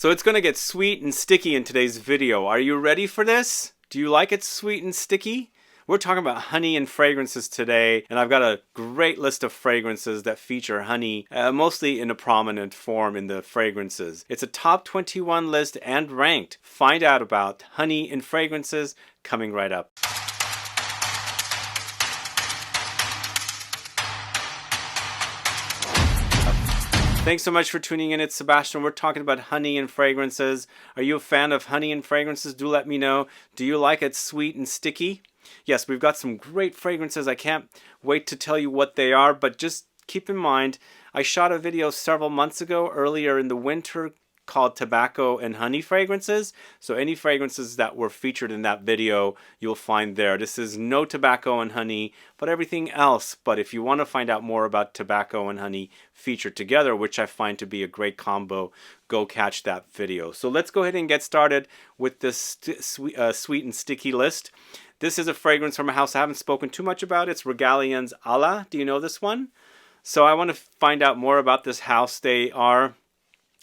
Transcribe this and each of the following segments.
So it's going to get sweet and sticky in today's video. Are you ready for this? Do you like it sweet and sticky? We're talking about honey and fragrances today, and I've got a great list of fragrances that feature honey, mostly in a prominent form in the fragrances. It's a top 21 list and ranked. Find out about honey and fragrances coming right up. Thanks so much for tuning in. It's Sebastian. We're talking about honey and fragrances. Are you a fan of honey and fragrances? Do let me know. Do you like it sweet and sticky? Yes, we've got some great fragrances. I can't wait to tell you what they are, but just keep in mind, I shot a video several months ago, earlier in the winter, called tobacco and honey fragrances. So any fragrances that were featured in that video, you'll find there. This is no tobacco and honey, but everything else. But if you want to find out more about tobacco and honey featured together, which I find to be a great combo, go catch that video. So let's go ahead and get started with this sweet and sticky list. This is a fragrance from a house I haven't spoken too much about. It's Regalien's AOUD. Do you know this one? So I want to find out more about this house. They are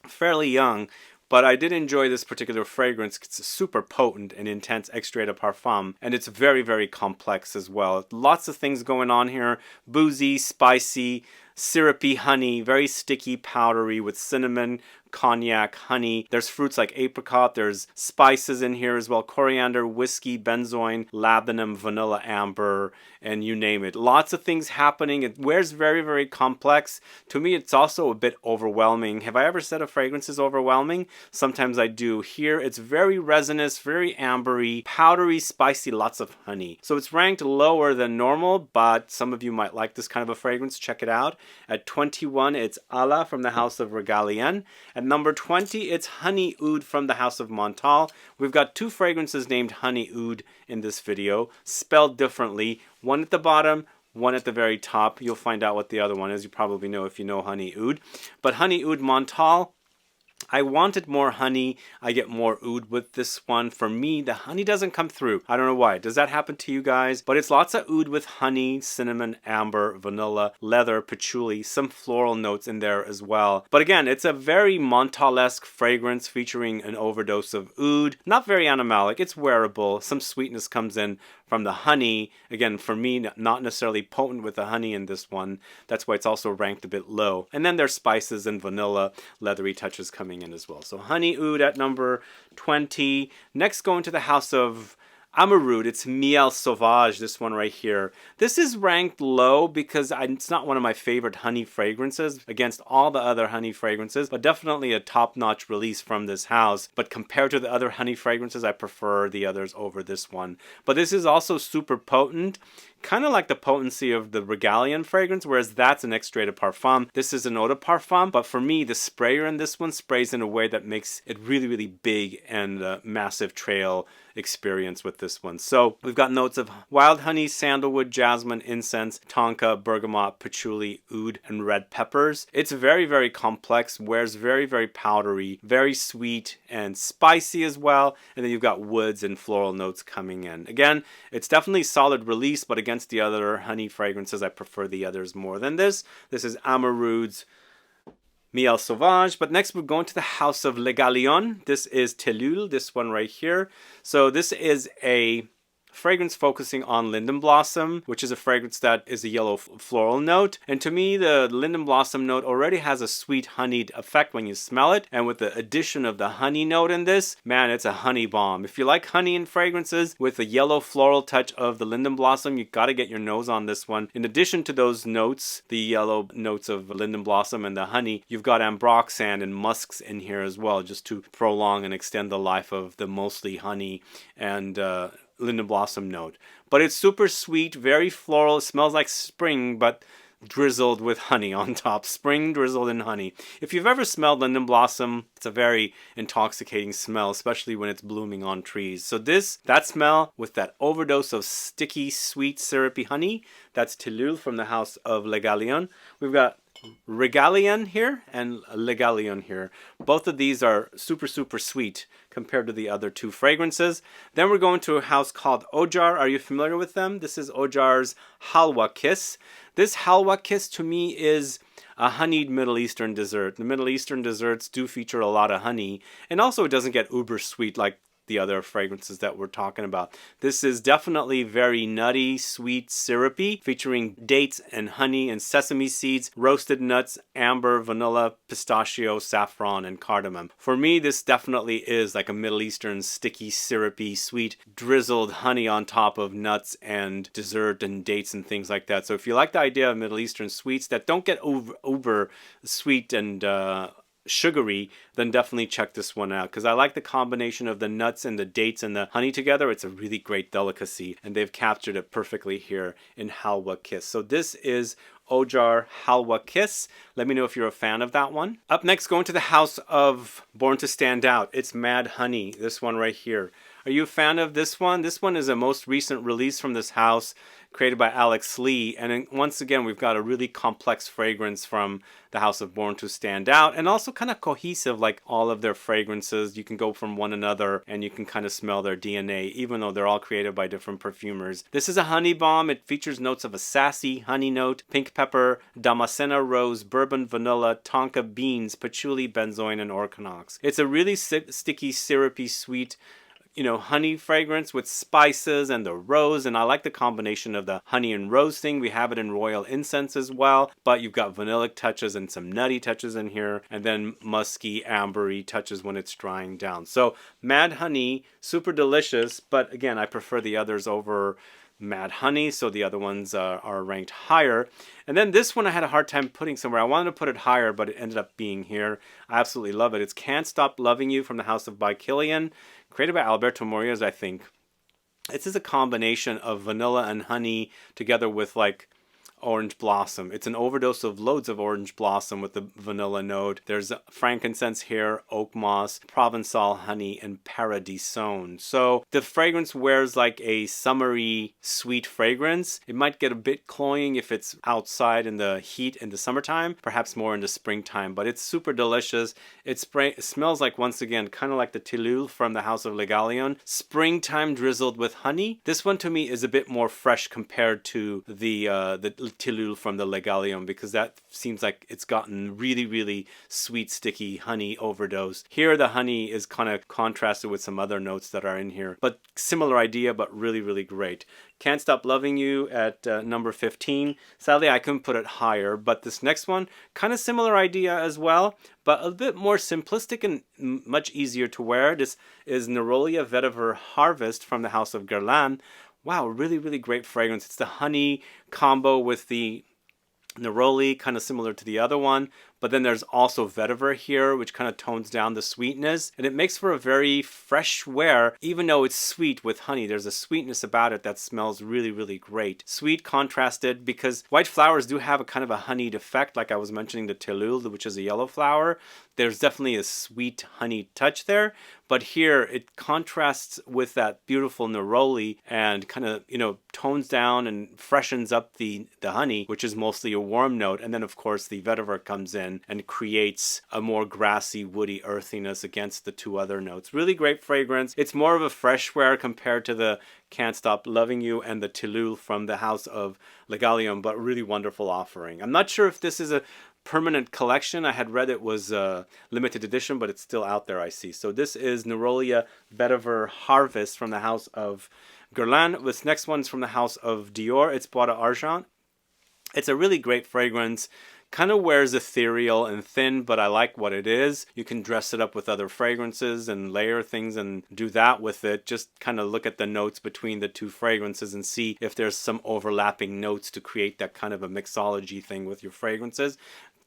fairly young, but I did enjoy this particular fragrance. It's super potent and intense extrait de parfum, and it's very, very complex as well. Lots of things going on here. Boozy, spicy, syrupy honey, very sticky, powdery with cinnamon, cognac, honey. There's fruits like apricot. There's spices in here as well. Coriander, whiskey, benzoin, labdanum, vanilla, amber, and you name it. Lots of things happening. It wears very, very complex. To me, it's also a bit overwhelming. Have I ever said a fragrance is overwhelming? Sometimes I do. Here, it's very resinous, very ambery, powdery, spicy, lots of honey. So it's ranked lower than normal, but some of you might like this kind of a fragrance. Check it out. At 21, it's AOUD from the house of REGALIEN. At number 20, it's Honey Oud from the house of MONTALE. We've got two fragrances named Honey Oud in this video, spelled differently. One at the bottom, one at the very top. You'll find out what the other one is. You probably know if you know Honey Oud. But Honey Oud MONTALE, I wanted more honey. I get more oud with this one. For me, the honey doesn't come through. I don't know why. Does that happen to you guys? But it's lots of oud with honey, cinnamon, amber, vanilla, leather, patchouli, some floral notes in there as well. But again, it's a very Montale-esque fragrance featuring an overdose of oud. Not very animalic. It's wearable. Some sweetness comes in from the honey. Again, for me, not necessarily potent with the honey in this one. That's why it's also ranked a bit low. And then there's spices and vanilla, leathery touches coming in as well. So Honey Oud at number 20. Next, going to the house of AMOUROUD. It's MIEL SAUVAGE, this one right here. This is ranked low because it's not one of my favorite honey fragrances against all the other honey fragrances, but definitely a top-notch release from this house. But compared to the other honey fragrances, I prefer the others over this one. But this is also super potent, kind of like the potency of the Regalien fragrance, whereas that's an extrait de parfum. This is an eau de parfum, but for me, the sprayer in this one sprays in a way that makes it really, really big and a massive trail experience with this one. So we've got notes of wild honey, sandalwood, jasmine, incense, tonka, bergamot, patchouli, oud, and red peppers. It's very, very complex, wears very, very powdery, very sweet and spicy as well. And then you've got woods and floral notes coming in. Again, it's definitely solid release, but against the other honey fragrances, I prefer the others more than this. This is AMOUROUD's MIEL SAUVAGE. But next we're going to the house of REGALIEN. This is TILLEUL, this one right here. So this is a fragrance focusing on linden blossom, which is a fragrance that is a yellow floral note. And to me, the linden blossom note already has a sweet honeyed effect when you smell it. And with the addition of the honey note in this, man, it's a honey bomb. If you like honey and fragrances with the yellow floral touch of the linden blossom, you got to get your nose on this one. In addition to those notes, the yellow notes of linden blossom and the honey, you've got Ambroxan and Musks in here as well, just to prolong and extend the life of the mostly honey and linden blossom note. But it's super sweet, very floral. It smells like spring, but drizzled with honey on top. Spring drizzled in honey. If you've ever smelled linden blossom, it's a very intoxicating smell, especially when it's blooming on trees. So that smell with that overdose of sticky, sweet, syrupy honey, that's TILLEUL from the house of REGALIEN. We've got Regalien here and REGALIEN here. Both of these are super, super sweet compared to the other two fragrances. Then we're going to a house called OJAR. Are you familiar with them? This is OJAR's HALWA Kiss. This HALWA Kiss to me is a honeyed Middle Eastern dessert. The Middle Eastern desserts do feature a lot of honey, and also it doesn't get uber sweet like the other fragrances that we're talking about. This is definitely very nutty, sweet, syrupy, featuring dates and honey and sesame seeds, roasted nuts, amber, vanilla, pistachio, saffron, and cardamom. For me, this definitely is like a Middle Eastern sticky, syrupy, sweet, drizzled honey on top of nuts and dessert and dates and things like that. So if you like the idea of Middle Eastern sweets that don't get uber sweet and sugary, then definitely check this one out, because I like the combination of the nuts and the dates and the honey together. It's a really great delicacy, and they've captured it perfectly here in Halwa Kiss. So this is OJAR Halwa Kiss. Let me know if you're a fan of that one. Up next, going to the house of Born to Stand Out. It's Mad Honey, this one right here. Are you a fan of this one? This one is a most recent release from this house, created by Alex Lee. And once again, we've got a really complex fragrance from the house of Born to Stand Out, and also kind of cohesive like all of their fragrances. You can go from one another and you can kind of smell their DNA, even though they're all created by different perfumers. This is a honey bomb. It features notes of a sassy honey note, pink pepper, Damascena rose, bourbon, vanilla, Tonka beans, patchouli, benzoin, and organox. It's a really sticky, syrupy, sweet, honey fragrance with spices and the rose, and I like the combination of the honey and rose thing. We have it in royal incense as well, but you've got vanillic touches and some nutty touches in here, and then musky, ambery touches when it's drying down. So Mad Honey, super delicious, but again, I prefer the others over Mad Honey, so the other ones are ranked higher. And then this one I had a hard time putting somewhere. I wanted to put it higher, but it ended up being here. I absolutely love it. It's Can't Stop Loving You from the house of by KILIAN, created by Alberto Morillas, I think. This is a combination of vanilla and honey together with like orange blossom. It's an overdose of loads of orange blossom with the vanilla note. There's frankincense here, oak moss, Provençal honey, and paradisone. So the fragrance wears like a summery, sweet fragrance. It might get a bit cloying if it's outside in the heat in the summertime, perhaps more in the springtime, but it's super delicious. It smells like, once again, kind of like the TILLEUL from the house of REGALIEN. Springtime drizzled with honey. This one to me is a bit more fresh compared to the TILLEUL from the REGALIEN, because that seems like it's gotten really, really sweet, sticky honey overdose. Here the honey is kind of contrasted with some other notes that are in here, but similar idea, but really, really great. Can't Stop Loving You at number 15. Sadly, I couldn't put it higher, but this next one, kind of similar idea as well, but a bit more simplistic and much easier to wear. This is Neroli Vetiver Harvest from the house of GALION. Wow, really, really great fragrance. It's the honey combo with the neroli, kind of similar to the other one, but then there's also vetiver here, which kind of tones down the sweetness, and it makes for a very fresh wear. Even though it's sweet with honey, there's a sweetness about it that smells really, really great. Sweet contrasted, because white flowers do have a kind of a honeyed effect, like I was mentioning the TILLEUL, which is a yellow flower. There's definitely a sweet honey touch there, but here it contrasts with that beautiful neroli and kind of, tones down and freshens up the honey, which is mostly a warm note, and then of course the vetiver comes in and creates a more grassy, woody earthiness against the two other notes. Really great fragrance. It's more of a fresh wear compared to the Can't Stop Loving You and the TILLEUL from the house of REGALIEN, but really wonderful offering. I'm not sure if this is a permanent collection. I had read it was limited edition, but it's still out there, I see. So this is Neroli Vetiver Harvest from the house of GALION. This next one's from the house of Dior. It's Bois d'Argent. It's a really great fragrance. Kind of wears ethereal and thin, but I like what it is. You can dress it up with other fragrances and layer things and do that with it. Just kind of look at the notes between the two fragrances and see if there's some overlapping notes to create that kind of a mixology thing with your fragrances.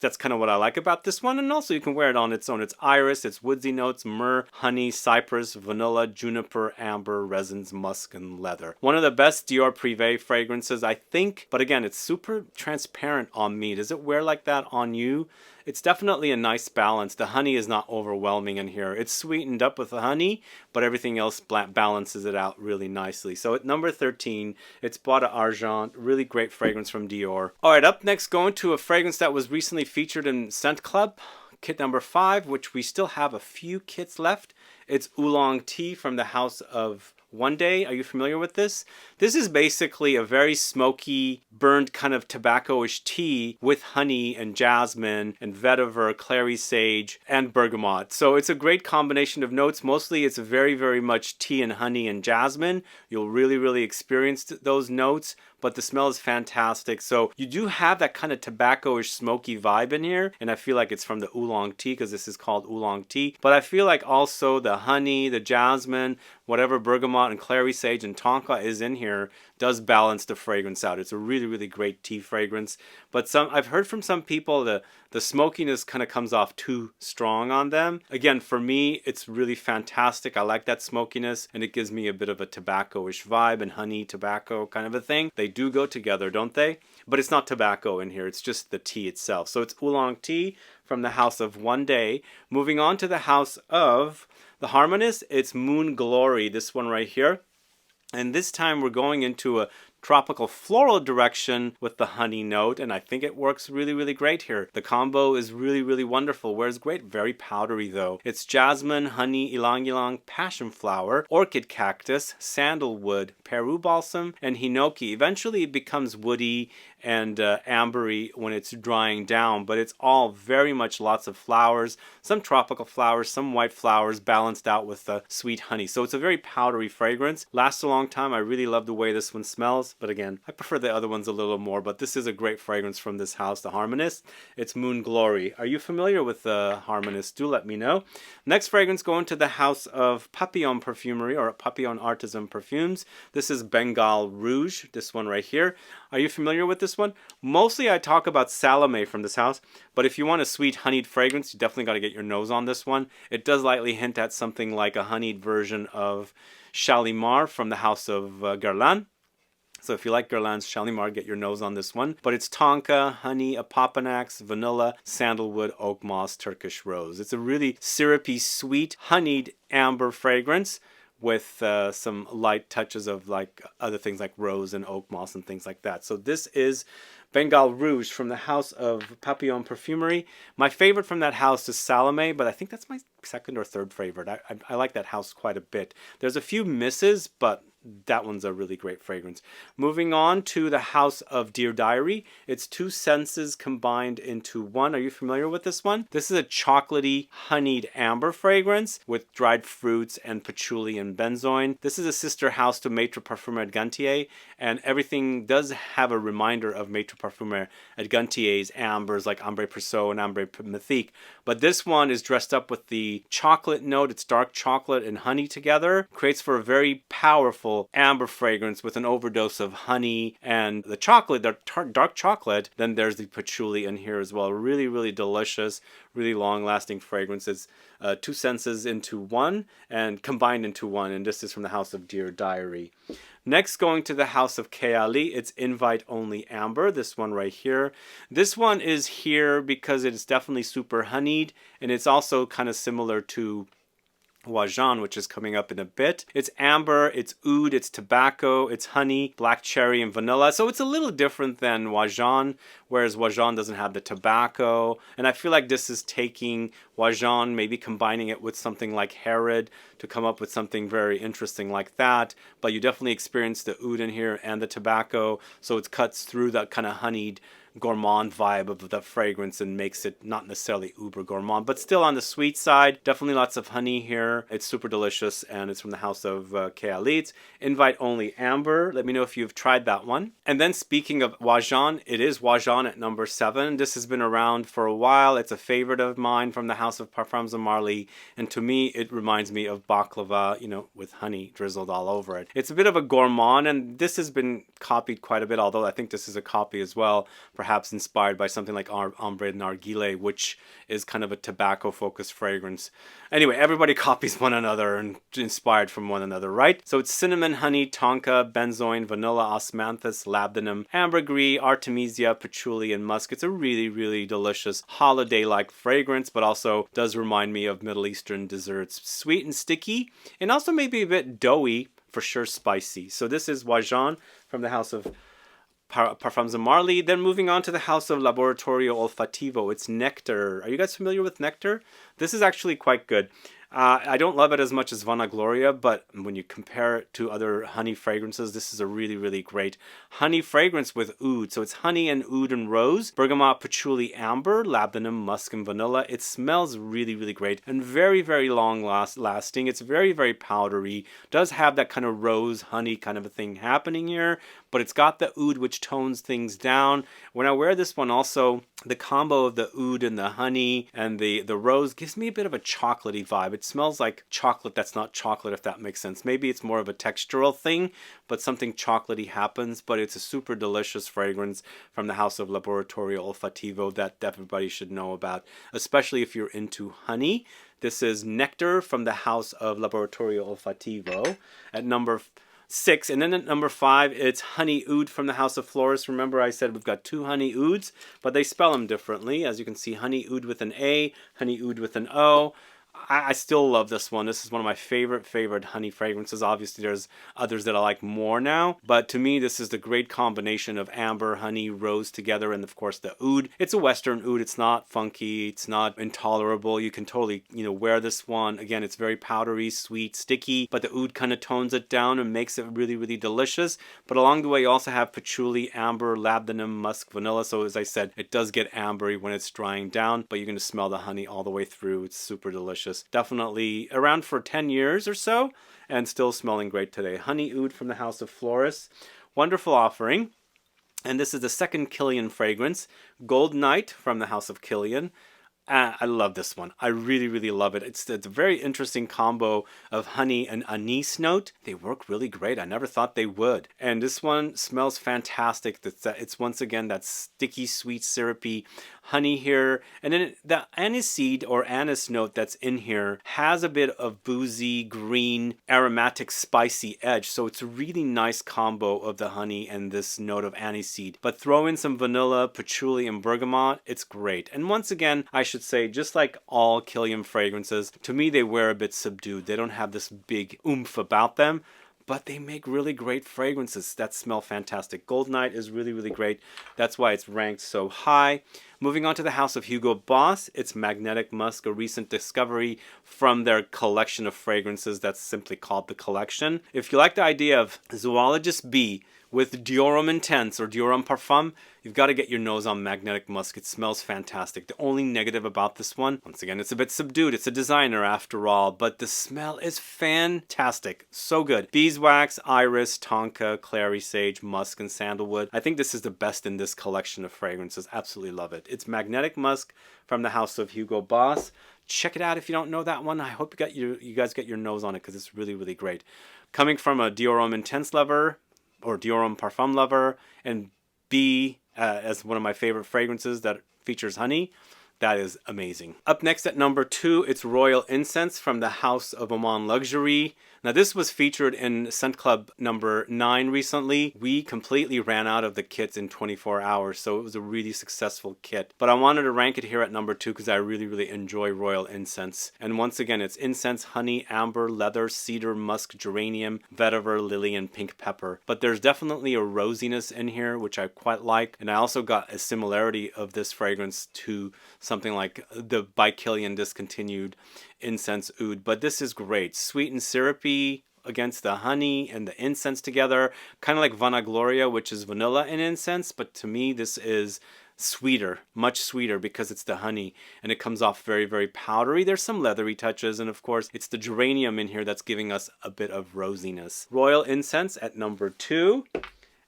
That's kind of what I like about this one, and also you can wear it on its own. It's iris, it's woodsy notes, myrrh, honey, cypress, vanilla, juniper, amber, resins, musk, and leather. One of the best Dior Privé fragrances, I think, but again, it's super transparent on me. Does it wear like that on you? It's definitely a nice balance. The honey is not overwhelming in here. It's sweetened up with the honey, but everything else balances it out really nicely. So at number 13, it's Bois d'Argent. Really great fragrance from Dior. All right, up next, going to a fragrance that was recently featured in Scent Club, kit number 5, which we still have a few kits left. It's Oolong Tea from the house of One Day. Are you familiar with this? This is basically a very smoky, burned kind of tobacco-ish tea with honey and jasmine and vetiver, clary sage, and bergamot. So it's a great combination of notes. Mostly it's very, very much tea and honey and jasmine. You'll really, really experience those notes, but the smell is fantastic. So you do have that kind of tobacco-ish smoky vibe in here, and I feel like it's from the oolong tea because this is called oolong tea. But I feel like also the honey, the jasmine, whatever bergamot and clary sage and tonka is in here does balance the fragrance out. It's a really, really great tea fragrance. But I've heard from some people the smokiness kind of comes off too strong on them. Again, for me, it's really fantastic. I like that smokiness, and it gives me a bit of a tobacco-ish vibe, and honey, tobacco kind of a thing. They do go together, don't they? But it's not tobacco in here. It's just the tea itself. So it's oolong tea from the house of One Day. Moving on to the house of the Harmonist, it's Moon Glory, this one right here. And this time we're going into a tropical floral direction with the honey note, and I think it works really, really great here. The combo is really, really wonderful. Wears great, very powdery though. It's jasmine, honey, ylang ylang, passion flower, orchid cactus, sandalwood, Peru balsam, and hinoki. Eventually it becomes woody and ambery when it's drying down, but it's all very much lots of flowers, some tropical flowers, some white flowers balanced out with the sweet honey. So it's a very powdery fragrance. Lasts a long time. I really love the way this one smells, but again, I prefer the other ones a little more, but this is a great fragrance from this house, the Harmonist. It's Moon Glory. Are you familiar with the Harmonist? Do let me know. Next fragrance going to the house of Papillon Perfumery, or Papillon Artisan Perfumes. This is Bengal Rouge, this one right here. Are you familiar with this one? Mostly I talk about Salome from this house, but if you want a sweet honeyed fragrance, you definitely got to get your nose on this one. It does lightly hint at something like a honeyed version of Shalimar from the house of Guerlain. So if you like Guerlain's Shalimar, get your nose on this one. But it's tonka, honey, apopanax, vanilla, sandalwood, oak moss, Turkish rose. It's a really syrupy, sweet, honeyed amber fragrance with some light touches of like other things like rose and oak moss and things like that. So this is Bengal Rouge from the house of Papillon Perfumery. My favorite from that house is Salome, but I think that's my second or third favorite. I like that house quite a bit. There's a few misses, but that one's a really great fragrance. Moving on to the house of Dear Diary. It's two senses combined into one. Are you familiar with this one? This is a chocolatey, honeyed amber fragrance with dried fruits and patchouli and benzoin. This is a sister house to Maître Parfumeur at Gantier, and everything does have a reminder of Maître Parfumeur at Gantier's ambers like Ambre Perso and Ambre Mythique. But this one is dressed up with the chocolate note. It's dark chocolate and honey together. Creates for a very powerful amber fragrance with an overdose of honey and the chocolate, the dark chocolate. Then there's the patchouli in here as well. Really, really delicious, really long-lasting fragrances. Two senses into one and combined into one. And this is from the house of Dear Diary. Next, going to the house of Keali, it's Invite Only Amber, this one right here. This one is here because it is definitely super honeyed, and it's also kind of similar to Wajan, which is coming up in a bit. It's amber, it's oud, it's tobacco, it's honey, black cherry, and vanilla. So it's a little different than Wajan, whereas Wajan doesn't have the tobacco. And I feel like this is taking Wajan, maybe combining it with something like Herod to come up with something very interesting like that. But you definitely experience the oud in here and the tobacco, so it cuts through that kind of honeyed gourmand vibe of the fragrance and makes it not necessarily uber gourmand, but still on the sweet side. Definitely lots of honey here. It's super delicious, and it's from the house of Keali. Invite Only Amber. Let me know if you've tried that one. And then speaking of Wajan, it is Wajan at number 7. This has been around for a while. It's a favorite of mine from the house of Parfums de Marly, and to me it reminds me of baklava, you know, with honey drizzled all over it. It's a bit of a gourmand, and this has been copied quite a bit, although I think this is a copy as well, perhaps inspired by something like Ambre Narguilé, which is kind of a tobacco-focused fragrance. Anyway, everybody copies one another and inspired from one another, right? So it's cinnamon, honey, tonka, benzoin, vanilla, osmanthus, labdanum, ambergris, artemisia, patchouli, and musk. It's a really, really delicious holiday-like fragrance, but also does remind me of Middle Eastern desserts. Sweet and sticky, and also maybe a bit doughy, for sure spicy. So this is Wajan from the house of Parfums de Marly. Then moving on to the house of Laboratorio Olfativo. It's Nectar. Are you guys familiar with Nectar? This is actually quite good. I don't love it as much as Vanagloria, but when you compare it to other honey fragrances, this is a really, really great honey fragrance with oud. So it's honey and oud and rose, bergamot, patchouli, amber, labdanum, musk, and vanilla. It smells really, really great and very, very long lasting. It's very, very powdery. Does have that kind of rose honey kind of a thing happening here, but it's got the oud which tones things down. When I wear this one also, the combo of the oud and the honey and the rose gives me a bit of a chocolatey vibe. It smells like chocolate that's not chocolate, if that makes sense. Maybe it's more of a textural thing, but something chocolatey happens. But it's a super delicious fragrance from the house of Laboratorio Olfativo that everybody should know about, especially if you're into honey. This is Nectar from the house of Laboratorio Olfativo at number 6, and then at number 5 it's Honey Oud from the house of Florals. Remember I said we've got 2 Honey Ouds, but they spell them differently. As you can see, Honey Oud with an A, Honey Oud with an O. I still love this one. This is one of my favorite honey fragrances. Obviously, there's others that I like more now, but to me, this is the great combination of amber, honey, rose together, and of course the oud. It's a Western oud. It's not funky. It's not intolerable. You can totally, wear this one. Again, it's very powdery, sweet, sticky, but the oud kind of tones it down and makes it really, really delicious. But along the way, you also have patchouli, amber, labdanum, musk, vanilla. So as I said, it does get ambery when it's drying down, but you're going to smell the honey all the way through. It's super delicious. Definitely around for 10 years or so and still smelling great today. Honey Oud from the house of Florals. Wonderful offering. And this is the second KILIAN fragrance. Gold Night from the house of KILIAN. I love this one. I really, really love it. It's a very interesting combo of honey and anise note. They work really great. I never thought they would. And this one smells fantastic. It's once again that sticky, sweet, syrupy honey here. And then the aniseed or anise note that's in here has a bit of boozy, green, aromatic, spicy edge. So it's a really nice combo of the honey and this note of aniseed. But throw in some vanilla, patchouli, and bergamot. It's great. And once again, I should say, just like all KILIAN fragrances, to me they wear a bit subdued. They don't have this big oomph about them, but they make really great fragrances that smell fantastic. Gold Night is really, really great. That's why it's ranked so high. Moving on to the house of Hugo Boss, it's Magnetic Musk, a recent discovery from their collection of fragrances that's simply called the Collection. If you like the idea of zoologist bee with Dior Homme Intense or Dior Homme Parfum, you've got to get your nose on Magnetic Musk. It smells fantastic. The only negative about this one, once again, it's a bit subdued. It's a designer after all, but the smell is fantastic. So good. Beeswax, iris, tonka, clary sage, musk, and sandalwood. I think this is the best in this collection of fragrances. Absolutely love it. It's Magnetic Musk from the house of Hugo Boss. Check it out if you don't know that one. I hope you guys get your nose on it because it's really, really great. Coming from a Dior Homme Intense lover, or Dior Homme Parfum lover, and B as one of my favorite fragrances that features honey. That is amazing. Up next at number 2, it's Royal Incense from the house of Oman Luxury. Now this was featured in Scent Club number 9 recently. We completely ran out of the kits in 24 hours, so it was a really successful kit. But I wanted to rank it here at number 2 because I really, really enjoy Royal Incense. And once again, it's incense, honey, amber, leather, cedar, musk, geranium, vetiver, lily, and pink pepper. But there's definitely a rosiness in here, which I quite like. And I also got a similarity of this fragrance to something like the by KILIAN discontinued Incense Oud, but this is great. Sweet and syrupy against the honey and the incense together, kind of like Vanagloria, which is vanilla and incense, but to me this is sweeter, much sweeter because it's the honey and it comes off very, very powdery. There's some leathery touches, and of course it's the geranium in here that's giving us a bit of rosiness. Royal Incense at number 2,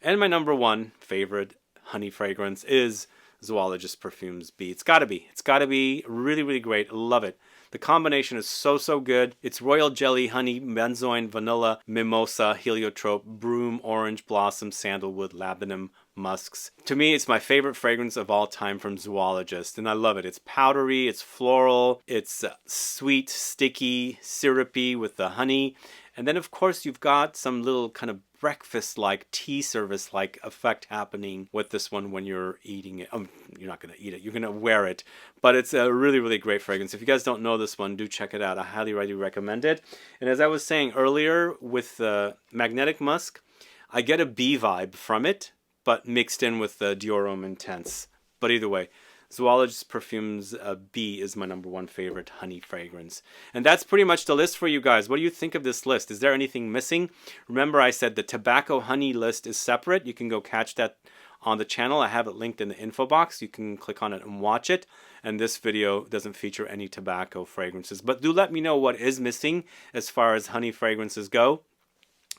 and my number 1 favorite honey fragrance is Zoologist Perfumes B. It's gotta be really, really great. Love it. The combination is so good. It's royal jelly, honey, benzoin, vanilla, mimosa, heliotrope, broom, orange blossom, sandalwood, labdanum, musks. To me, it's my favorite fragrance of all time from Zoologist, and I love it. It's powdery, it's floral, it's sweet, sticky, syrupy with the honey. And then, of course, you've got some little kind of breakfast-like, tea service-like effect happening with this one when you're eating it. You're not going to eat it. You're going to wear it. But it's a really, really great fragrance. If you guys don't know this one, do check it out. I highly, highly recommend it. And as I was saying earlier with Magnetic Musk, I get a bee vibe from it, but mixed in with the Dior Homme Intense. But either way, Zoologist's Perfumes B is my #1 favorite honey fragrance. And that's pretty much the list for you guys. What do you think of this list? Is there anything missing? Remember, I said the tobacco honey list is separate. You can go catch that on the channel. I have it linked in the info box. You can click on it and watch it. And this video doesn't feature any tobacco fragrances. But do let me know what is missing as far as honey fragrances go.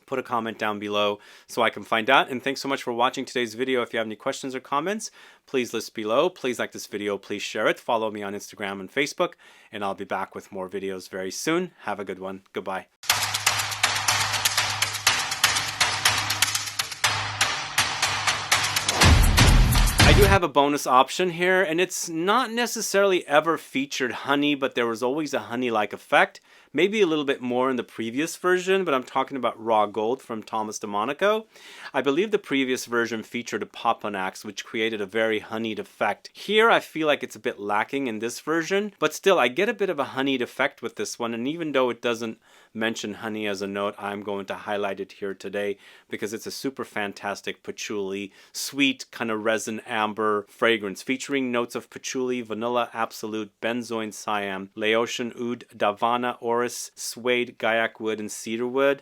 Put a comment down below so I can find out. And thanks so much for watching today's video. If you have any questions or comments, please list below. Please like this video. Please share it. Follow me on Instagram and Facebook. And I'll be back with more videos very soon. Have a good one. Goodbye. I do have a bonus option here, and it's not necessarily ever featured honey, but there was always a honey-like effect. Maybe a little bit more in the previous version, but I'm talking about Raw Gold from Thomas DeMonico. I believe the previous version featured a Paponax, which created a very honeyed effect. Here, I feel like it's a bit lacking in this version, but still, I get a bit of a honeyed effect with this one, and even though it doesn't mention honey as a note, I'm going to highlight it here today because it's a super fantastic patchouli, sweet kind of resin amber fragrance featuring notes of patchouli, vanilla, absolute, benzoin, siam, Laotian oud, davana, orris, suede, gaiac wood, and cedar wood.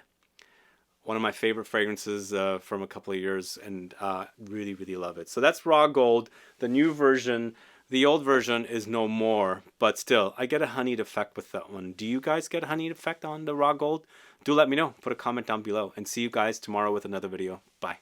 One of my favorite fragrances from a couple of years, and really, really love it. So that's Raw Gold, the new version. The old version is no more, but still, I get a honeyed effect with that one. Do you guys get a honeyed effect on the Raw Gold? Do let me know. Put a comment down below, and see you guys tomorrow with another video. Bye.